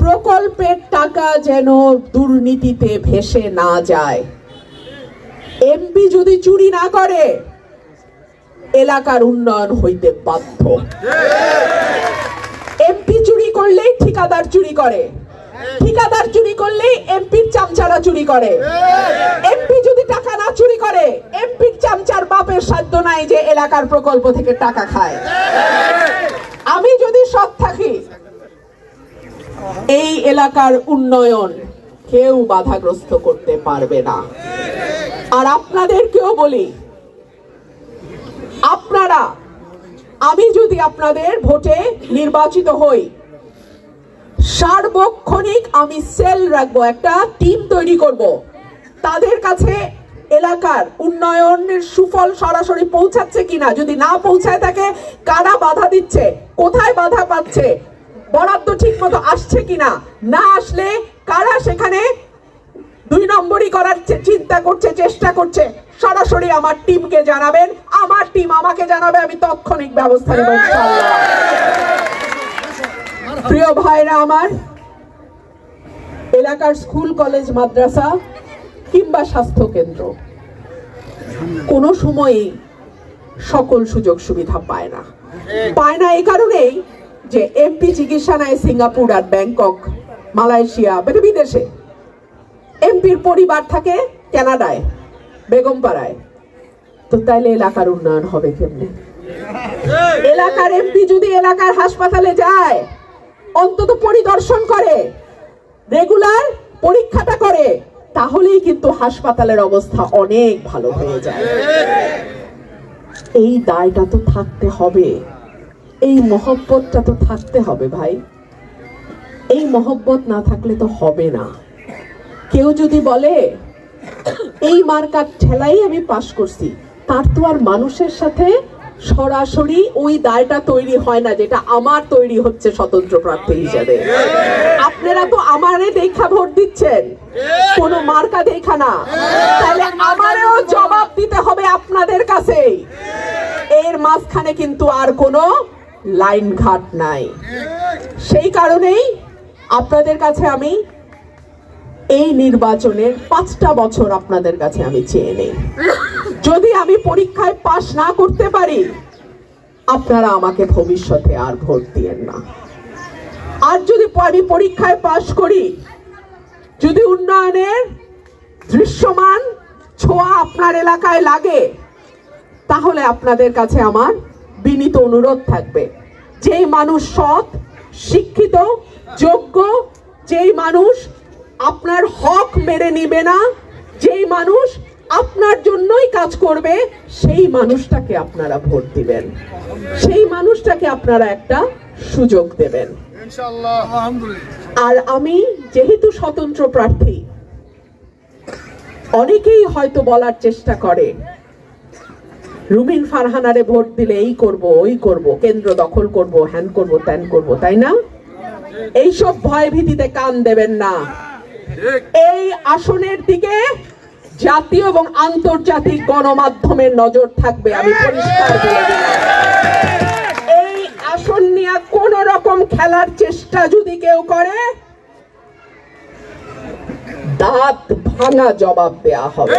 প্রকল্পের টাকা যেন দুর্নীতিতে ভেসে না যায়। এমপি যদি চুরি না করে এলাকার উন্নয়ন হইতে বাধ্য। এমপি চুরি করলেই ঠিকাদার চুরি করে, ঠিকাদার চুরি করলেই এমপির চামচারা চুরি করে। এমপি যদি টাকা না চুরি করে এমপির চামচার বাপের সাধ্য নাই যে এলাকার প্রকল্প থেকে টাকা খায়। আমি যদি সৎ থাকি এই এলাকার উন্নয়ন কেউ বাধাগ্রস্ত করতে পারবে না। আর আপনাদেরকেও বলি, আপনারা, আমি যদি আপনাদের ভোটে নির্বাচিত হই, সার্বক্ষণিক আমি সেল রাখবো, একটা টিম তৈরি করব। তাদের কাছে এলাকার উন্নয়নের সুফল সরাসরি পৌঁছাচ্ছে কিনা, যদি না পৌঁছায় থাকে কারা বাধা দিচ্ছে, কোথায় বাধা পাচ্ছে, বরাদ্দ ঠিক মতো আসছে কিনা, না আসলে কারা সেখানে দুই নম্বরই করার চিন্তা করছে, চেষ্টা করছে, সরাসরি আমার টিমকে জানাবেন, আমার টিম আমাকে জানাবে, আমি তাৎক্ষণিক ব্যবস্থা নেব ইনশাআল্লাহ। প্রিয় ভাইরা আমার, এলাকার স্কুল কলেজ মাদ্রাসা কিংবা স্বাস্থ্য কেন্দ্র কোনো সময়ই সকল সুযোগ সুবিধা পায় না। এই কারণেই যে এমপি চিকিৎসা নেয় সিঙ্গাপুর আর ব্যাংকক, মালয়েশিয়া, বিদেশে। এমপির পরিবার থাকে কানাডায়, বেগমপাড়ায়। তো তাইলে এলাকার উন্নয়ন হবে কেমনে? এলাকার এমপি যদি এলাকার হাসপাতালে যায়, অন্তত পরিদর্শন করে, রেগুলার পরীক্ষাটা করে, তাহলেই কিন্তু হাসপাতালের অবস্থা অনেক ভালো হয়ে যায়। এই দায়টা তো থাকতে হবে, এই মহব্বতটা তো থাকতে হবে ভাই। এই মহব্বত না থাকলে তো হবে না। কেউ যদি বলে এই মার্কার ঠেলাই আমি পাশ করছি, তার তো আর মানুষের সাথে সরাসরি ওই দায়টা তৈরি হয় না যেটা আমার তৈরি হচ্ছে স্বতন্ত্র প্রার্থী হিসেবে। আপনারা তো আমারে দেখা ভোট দিচ্ছেন, কোন মার্কা দেখা না। তাহলে আমারও জবাব দিতে হবে আপনাদের কাছে। এর মাঝখানে কিন্তু আর কোনো লাইন ঘাট নাই। সেই কারণেই আপনাদের কাছে আমি এই নির্বাচনের 5টা বছর আপনাদের কাছে আমি চেয়ে নেই। যদি আমি পরীক্ষায় পাশ না করতে পারি, আপনারা আমাকে ভবিষ্যতে আর ভোট দিয়েন না। আর যদি আমি পরীক্ষায় পাশ করি, যদি উন্নয়নের দৃশ্যমান ছোঁয়া আপনার এলাকায় লাগে, তাহলে আপনাদের কাছে আমার বিনীত অনুরোধ থাকবে, যেই মানুষ সৎ, শিক্ষিত, যোগ্য, যেই মানুষ আপনার হক মেরে নিবে না, যেই মানুষ আপনার জন্যই কাজ করবে, সেই মানুষটাকে আপনারা ভোট দিবেন, সেই মানুষটাকে আপনারা একটা সুযোগ দেবেন ইনশাআল্লাহ। আর আমি যেহেতু স্বতন্ত্র প্রার্থী, অনেকেই হয়তো বলার চেষ্টা করে রুমিন ফারহানারে ভোট দিলে এই করব, ওই করব, কেন্দ্র দখল করব, হ্যান করব, ত্যান করব, তাই না? এইসব ভয় ভীতিতে কান দেবেন না। এই আসনের দিকে জাতীয় এবং আন্তর্জাতিক গণমাধ্যমের নজর থাকবে, আমি পরিষ্কার বলে দিলাম। এই আসন নিয়ে কোন রকম খেলার চেষ্টা যদি কেউ করে, দাঁত ভাঙা জবাব দেয়া হবে।